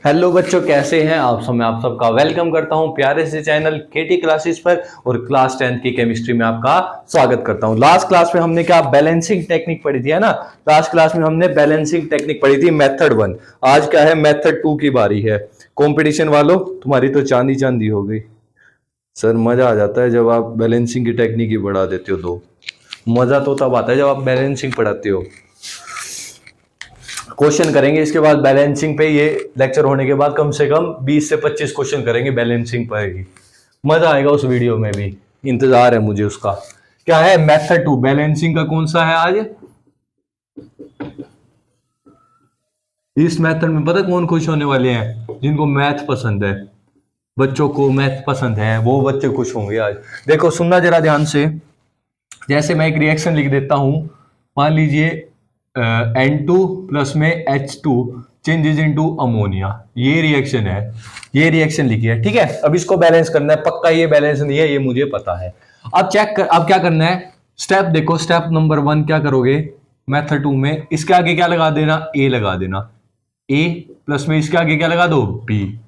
Hello बच्चों, कैसे हैं आप सब। मैं आप सबका वेलकम करता हूं प्यारे से चैनल केटी क्लासेस पर और क्लास 10 की केमिस्ट्री में आपका स्वागत करता हूं। लास्ट क्लास में हमने क्या बैलेंसिंग टेक्निक पढ़ी थी, है ना। लास्ट क्लास में हमने बैलेंसिंग टेक्निक पढ़ी थी मेथड 1। आज क्या है, मेथड 2 की बारी है। कंपटीशन वालों, तुम्हारी तो चांदी चांदी हो गई। सर मजा आ जाता है जब आप बैलेंसिंग की टेक्निक ही बढ़ा देते हो। दो मजा तो तब आता है जब आप बैलेंसिंग पढ़ाते हो। क्वेश्चन करेंगे इसके बाद बैलेंसिंग पे। ये लेक्चर होने के बाद कम से कम 20 से 25 क्वेश्चन करेंगे बैलेंसिंग पर ही। मजा आएगा उस वीडियो में भी, इंतजार है मुझे उसका। क्या है, मेथड 2 बैलेंसिंग का कौन सा है आज। इस मेथड में पता कौन खुश होने वाले हैं, जिनको मैथ पसंद है। बच्चों को मैथ पसंद है वो बच्चे खुश होंगे आज। देखो सुनना जरा ध्यान से। जैसे मैं एक रिएक्शन लिख देता हूं, मान लीजिए N2 प्लस में H2 चेंजेस इनटू अमोनिया। ये रिएक्शन है, ये रिएक्शन लिखी है, ठीक है। अब इसको बैलेंस करना है, पक्का ये बैलेंस नहीं है, ये मुझे पता है। अब चेक कर, अब क्या करना है, स्टेप देखो। स्टेप नंबर 1 क्या करोगे मेथड 2 में, इसके आगे क्या लगा देना, ए लगा देना। ए प्लस में इसके आगे क्या लगा दो, बी,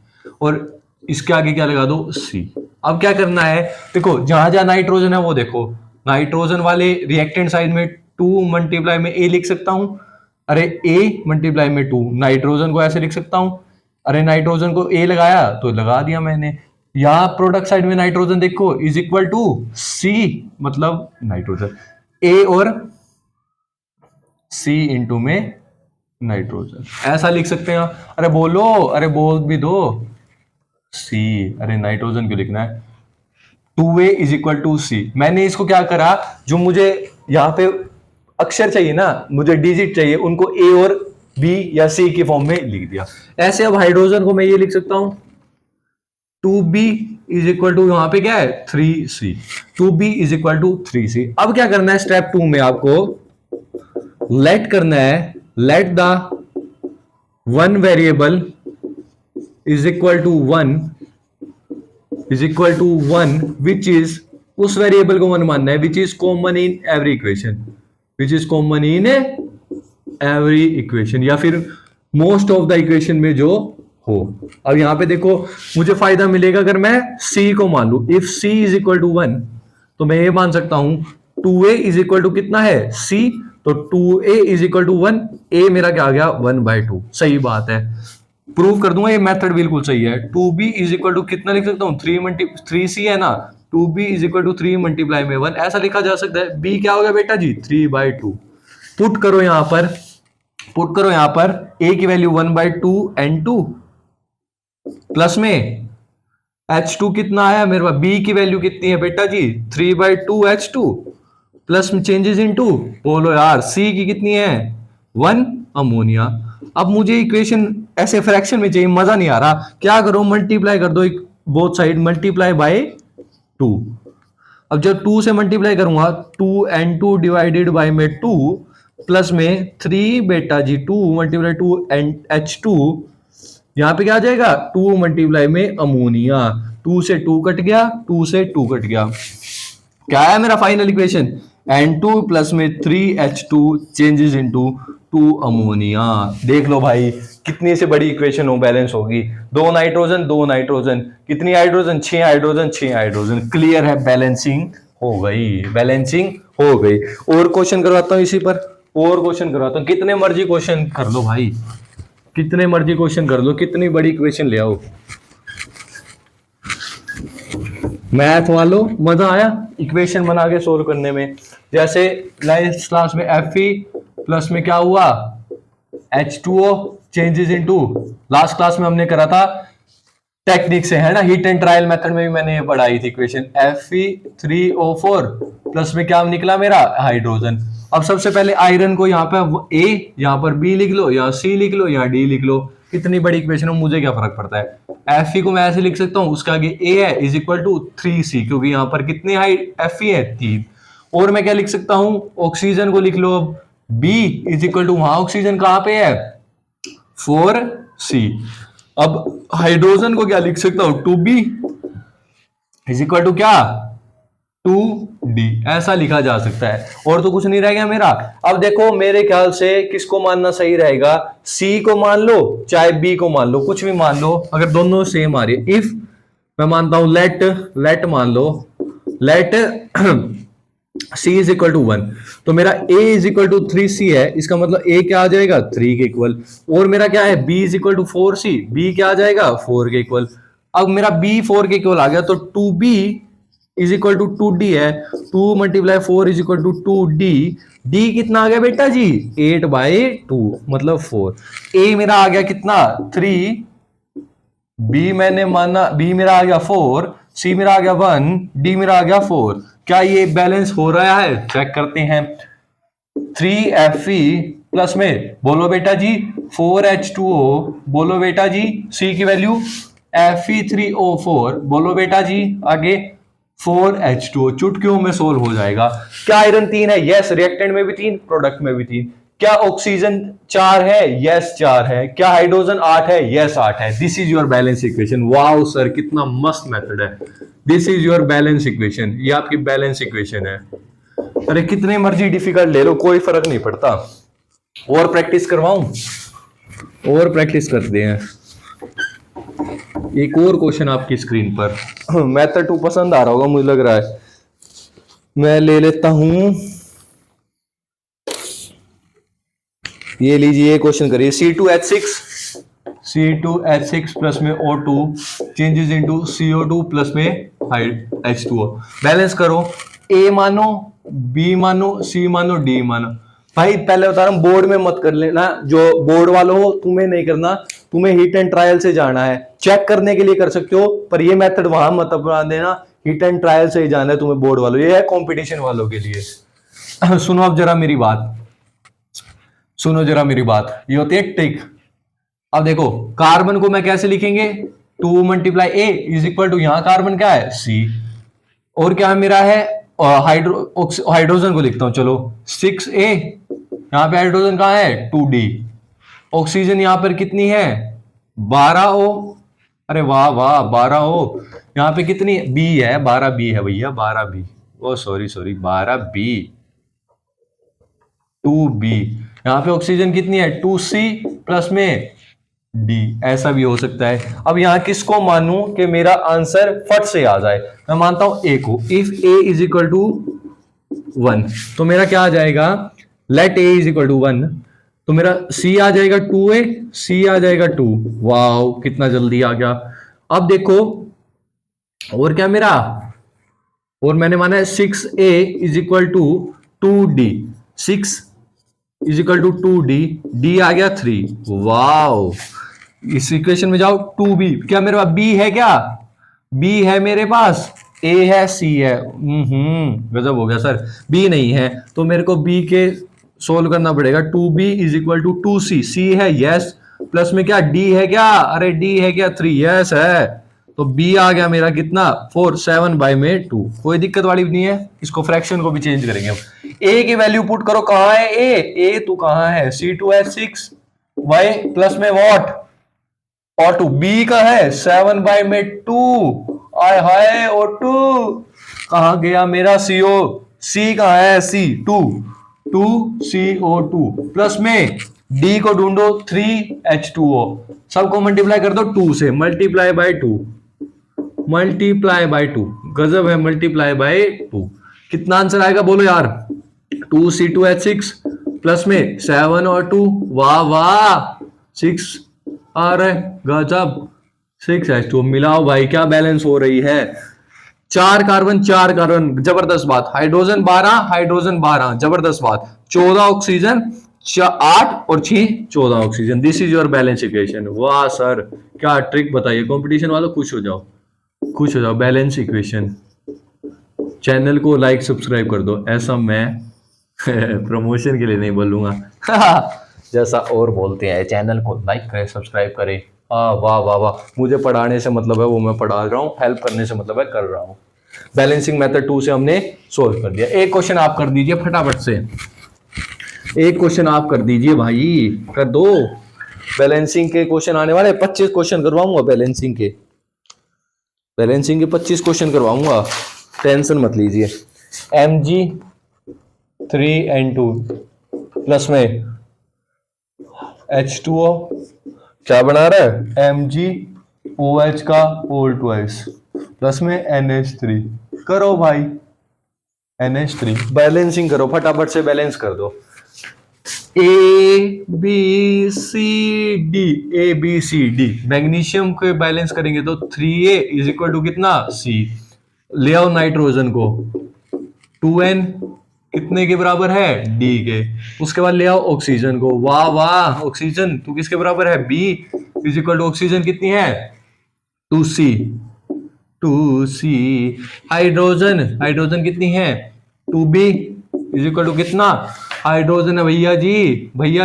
और इसके आगे क्या लगा दो, सी। अब क्या करना है, देखो जहां जहां नाइट्रोजन है वो देखो, नाइट्रोजन वाले रिएक्टेंट साइड में 2 मल्टीप्लाई में ए लिख सकता हूं। अरे ए मल्टीप्लाई में 2, नाइट्रोजन को ऐसे लिख सकता हूं। अरे नाइट्रोजन को ए लगाया तो लगा दिया मैंने। यहां प्रोडक्ट साइड में नाइट्रोजन देखो इज इक्वल टू सी, मतलब नाइट्रोजन ए और सी इंटू में नाइट्रोजन, ऐसा लिख सकते हैं। अरे बोलो, अरे बोल भी दो। सी, अरे नाइट्रोजन क्यों लिखना है, 2A इज इक्वल टू सी। मैंने इसको क्या करा, जो मुझे यहाँ पे अक्षर चाहिए ना, मुझे डिजिट चाहिए, उनको ए और बी या सी की फॉर्म में लिख दिया। ऐसे अब हाइड्रोजन को मैं ये लिख सकता हूं 2B इज इक्वल टू, यहां पे क्या है 3C, 2B is equal to 3C। अब क्या करना है स्टेप 2 में, आपको लेट करना है, let the one variable is equal to 1 is equal to 1 which is, उस वेरिएबल को 1 मानना है which is common in every equation, which is common in every equation, या फिर मोस्ट ऑफ द इक्वेशन में जो हो। अब यहां पे देखो मुझे फायदा मिलेगा अगर मैं c को मान लू। If c is equal to 1 तो मैं ये मान सकता हूं 2a इज इक्वल टू कितना है, c, तो 2a is equal to 1, a मेरा क्या आ गया 1/2। सही बात है, प्रूव कर दूंगा, ये मेथड बिल्कुल सही है। 2b इज इक्वल टू कितना लिख सकता हूँ, 3c है ना, 2b is equal to 3 multiply में 1, ऐसा लिखा जा सकता है। b क्या हो गया बेटा जी, 3/2। पुट करो यहां पर, पुट करो यहां पर, a की वैल्यू 1/2 N2 प्लस में H2 कितना आया मेरे पास, b की वैल्यू कितनी है बेटा जी 3/2 H2 प्लस में चेंजेस इनटू, बोलो यार c की कितनी है 1 अमोनिया। अब मुझे इक्वेशन ऐसे फ्रैक्शन में चाहिए, मजा नहीं आ रहा, क्या करो मल्टीप्लाई कर दो बोथ साइड, मल्टीप्लाई बाय 2। अब जब 2 से मल्टीप्लाई करूंगा 2N2 डिवाइडेड बाय में 2 प्लस में 3 बेटा जी 2 मल्टीप्लाई 2 H2, यहां पे क्या आ जाएगा 2 मल्टीप्लाई में अमोनिया, 2 से 2 कट गया, 2 से 2 कट गया। क्या है मेरा फाइनल इक्वेशन, N2 प्लस में 3H2 चेंजेस इनटू 2 अमोनिया। देख लो भाई कितनी से बड़ी इक्वेशन हो बैलेंस होगी, 2 नाइट्रोजन 2 नाइट्रोजन, कितनी हाइड्रोजन 6 हाइड्रोजन 6 हाइड्रोजन। क्लियर है, बैलेंसिंग हो गई, बैलेंसिंग हो गई। और क्वेश्चन करवाता हूं इसी पर, और क्वेश्चन करवाता हूं, कितने मर्जी क्वेश्चन कर लो भाई, कितने मर्जी क्वेश्चन कर लो, कितनी बड़ी इक्वेशन ले आओ। मैथ वालों मजा आया इक्वेशन बना के सोल्व करने में। जैसे लास्ट क्लास में Fe प्लस में क्या हुआ H2O changes into, last class में हमने करा था टेक्निक से, है ना, हीट एंड ट्रायल मेथड में भी मैंने ये पढ़ाई थी इक्वेशन। Fe3O4 प्लस में क्या निकला मेरा हाइड्रोजन। अब सबसे पहले आयरन को यहाँ पे A, यहाँ पर B लिख लो, यहाँ C लिख लो, यहाँ D लिख लो, कितनी बड़ी इक्वेशन हो मुझे क्या फर्क पड़ता है। Fe को मैं ऐसे लिख सकता हूँ, उसका आगे A है इज इक्वल टू 3C, क्योंकि यहाँ पर कितनी हाइट Fe है 3। और मैं क्या लिख सकता हूँ, ऑक्सीजन को लिख लो अब B इज इक्वल टू, वहां ऑक्सीजन कहां पे है 4C। अब हाइड्रोजन को क्या लिख सकता हूं 2B इज इक्वल टू क्या 2D ऐसा लिखा जा सकता है। और तो कुछ नहीं रह गया मेरा। अब देखो मेरे ख्याल से किसको मानना सही रहेगा, C को मान लो चाहे B को मान लो, कुछ भी मान लो, अगर दोनों सेम आ रही है। इफ मैं मानता हूं लेट मान लो, let C is equal to 1, तो मेरा A is equal to 3C है, इसका मतलब A क्या आ जाएगा 3 के इक्वल। और मेरा क्या है B is equal to 4C, B क्या आ जाएगा 4 के इक्वल। अब मेरा B 4 के इक्वल आ गया, तो 2B is equal to 2D है, 2 multiply 4 is equal to 2D। D कितना आ गया बेटा जी 8/2 मतलब 4। A मेरा आ गया कितना 3, B मैंने माना B मेरा आ गया 4, C मेरा आ गया 1, D मेरा आ गया 4। क्या ये बैलेंस हो रहा है, चेक करते हैं। 3Fe प्लस में बोलो बेटा जी 4H2O, बोलो बेटा जी C की वैल्यू Fe3O4, बोलो बेटा जी आगे 4H2O, चुटकियों में सोल्व हो जाएगा। क्या आयरन 3 है, यस। रिएक्टेंट में भी 3, प्रोडक्ट में भी 3। क्या ऑक्सीजन 4 है, यस 4 है। क्या हाइड्रोजन 8 है, यस 8 है। This is your balance equation. Wow sir कितना मस्त मेथड है। This is your balance equation, ये आपकी बैलेंस इक्वेशन है। अरे कितने मर्जी डिफिकल्ट ले लो कोई फर्क नहीं पड़ता। और प्रैक्टिस करवाऊं, और प्रैक्टिस करते हैं। एक और क्वेश्चन आपकी स्क्रीन पर। मेथड 2 पसंद आ रहा होगा मुझे लग रहा है। मैं ले लेता हूं, ये लीजिए क्वेश्चन करिए। C2H6 प्लस में O2 changes into CO2 plus में H2O। बैलेंस करो, A मानो, B मानो, C मानो, D मानो। भाई पहले बता रहा हूं बोर्ड में मत कर लेना, जो बोर्ड वालों हो तुम्हें नहीं करना, तुम्हें हिट एंड ट्रायल से जाना है। चेक करने के लिए कर सकते हो पर ये मेथड वहां मत अपना देना, हिट एंड ट्रायल से ही जाना है तुम्हें बोर्ड वालों, ये है कंपटीशन वालों के लिए। सुनो अब जरा मेरी बात, सुनो जरा मेरी बात, ये होती है ट्रिक। अब देखो कार्बन को मैं कैसे लिखेंगे, 2 multiply A is equal to, यहां कार्बन क्या है C, और क्या मेरा है हाइड्रोजन को लिखता हूं चलो 6A, यहां पे हाइड्रोजन कहां है 2D, ऑक्सीजन यहां पर कितनी है 12O, अरे वाह वाह 12O, यहां पे कितनी B है 12B है भैया 12B, ओ सॉरी 12B 2B, यहां पे ऑक्सीजन कितनी है 2C प्लस में D, ऐसा भी हो सकता है। अब यहां किसको मानूं कि मेरा आंसर फट से आ जाए, मैं मानता हूं A को। If A is equal to 1 तो मेरा क्या आ जाएगा, let A is equal to 1, तो मेरा C आ जाएगा 2A, C आ जाएगा 2। वाओ कितना जल्दी आ गया। अब देखो और क्या मेरा, और मैंने माना है 6A is equal to 2D, 6 is equal to 2D, D आ गया 3। वाओ इस इक्वेशन में जाओ 2B, क्या मेरे पास B है, क्या B है मेरे पास, A है C है, गजब हो गया सर। B नहीं है तो मेरे को B के सोल्व करना पड़ेगा। 2B is equal to 2C, C है यस, प्लस में क्या D है क्या, अरे D है क्या 3, यस है, तो B आ गया मेरा कितना 4, 7/2। कोई दिक्कत वाली नहीं है, इसको फ्रैक्शन को भी चेंज करेंगे हम। A की वैल्यू पुट करो, कहां है A तू कहां है, C2H6 Y प्लस में वॉट और 2, B का है 7/2, आय हाय O2 कहां गया मेरा CO, C कहां है C 2CO2 प्लस में D को ढूंढो 3H2O, सबको मल्टीप्लाई कर दो 2 से, मल्टीप्लाई बाय 2, गजब है, मल्टीप्लाई बाय 2। कितना आंसर आएगा बोलो यार, 2C2H6 प्लस में 7 और 2, वाह वाह 6 आ रहा है, गजब 6H2O। मिलाओ भाई क्या बैलेंस हो रही है, 4 कार्बन 4 कार्बन, जबरदस्त बात। हाइड्रोजन 12 जबरदस्त बात। 14 ऑक्सीजन 8 और 6 14 oxygen. This is your balance equation. वाह सर क्या ट्रिक बताइए, कंपटीशन वालों खुश हो जाओ, खुश हो जाओ। बैलेंस इक्वेशन, चैनल को लाइक सब्सक्राइब कर दो, ऐसा मैं प्रमोशन के लिए नहीं बोलूंगा जैसा और बोलते हैं, चैनल को लाइक करें सब्सक्राइब करें। वाह वाह वाह, मुझे पढ़ाने से मतलब है वो मैं पढ़ा रहा हूँ, हेल्प करने से मतलब है कर रहा हूँ। बैलेंसिंग मेथड 2 से हमने सोल्व कर दिया। एक क्वेश्चन आप कर दीजिए फटाफट से, एक क्वेश्चन आप कर दीजिए भाई, कर दो। बैलेंसिंग के क्वेश्चन आने वाले, 25 क्वेश्चन करवाऊंगा बैलेंसिंग के 25 क्वेश्चन करवाऊंगा। टेंशन मत लीजिए। Mg3N2 प्लस में H2O क्या बना रहा है, MgOH का होल ट्वाइस प्लस में NH3। करो भाई NH3, बैलेंसिंग करो, फटाफट से बैलेंस कर दो। ABCD मैग्नीशियम को बैलेंस करेंगे तो 3A इज इक्वल टू कितना, C। ले आओ नाइट्रोजन को, 2N कितने के बराबर है, D के। उसके बाद ले आओ ऑक्सीजन को, वाह वाह ऑक्सीजन तू किसके बराबर है, B is equal to oxygen कितनी है, 2C। हाइड्रोजन कितनी है, 2B इज इक्वल टू कितना, हाइड्रोजन है भैया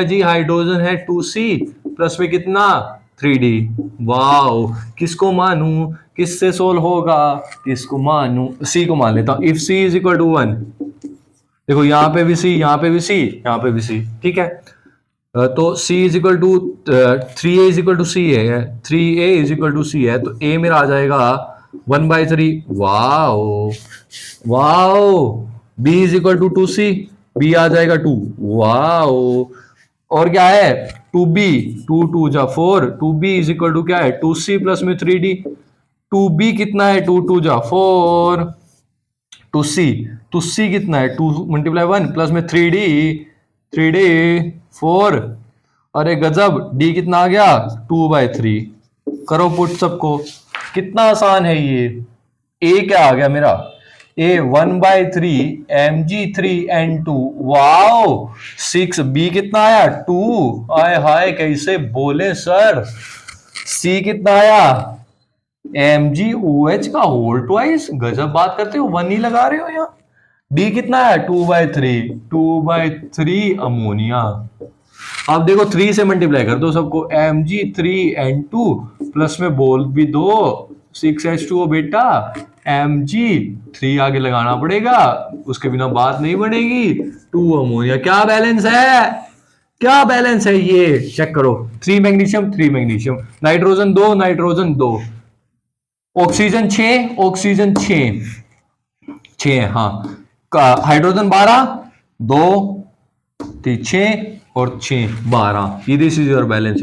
जी हाइड्रोजन है 2C प्लस में कितना 3D। वाओ, किसको मानू, किससे सोल्व होगा, किसको मानू, C को मान लेता हूं। If C is equal to 1, देखो यहाँ पे भी C, यहाँ पे भी C, यहाँ पे भी C, ठीक है। तो C is equal to 3A is equal to C है, 3A is equal to C है, तो A मेरा आ जाएगा 1/3। Wow wow, B is equal to 2C, B आ जाएगा 2। वाओ, और क्या है 2B, 2 जा 4, 2B इज इक्वल टू क्या है 2C प्लस में 3D। 2B कितना है, 2 जा 4, 2C कितना है 2 × 1 प्लस में 3D 4। अरे गजब, D कितना आ गया 2/3। करो पुट सबको, कितना आसान है ये। A क्या आ गया मेरा, A 1/3 Mg3N2। वाओ 6। B कितना आया 2। आए हाय कैसे बोले सर। C कितना आया MgOH का होल ट्वाइस, गजब बात करते हो, 1 ही लगा रहे हो यहाँ। D कितना है 2/3 अमोनिया। अब देखो 3 से मल्टीप्लाई कर दो सबको, Mg3N2 प्लस में बोल भी दो 6H2O बेटा, Mg3 आगे लगाना पड़ेगा, उसके बिना बात नहीं बनेगी, 2 अमोनिया। क्या बैलेंस है ये, चेक करो। 3 मैग्नीशियम, नाइट्रोजन 2, ऑक्सीजन 6 हाँ, हाइड्रोजन 12, 2 3 6 और 6 12। ये this is your balance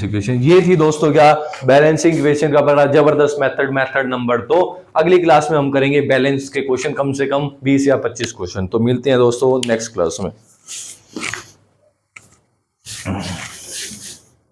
equation. ये थी दोस्तों क्या, बैलेंसिंग इक्वेशन का बड़ा जबरदस्त मेथड नंबर 2। अगली क्लास में हम करेंगे बैलेंस के क्वेश्चन, कम से कम 20 या 25 क्वेश्चन। तो मिलते हैं दोस्तों नेक्स्ट क्लास में।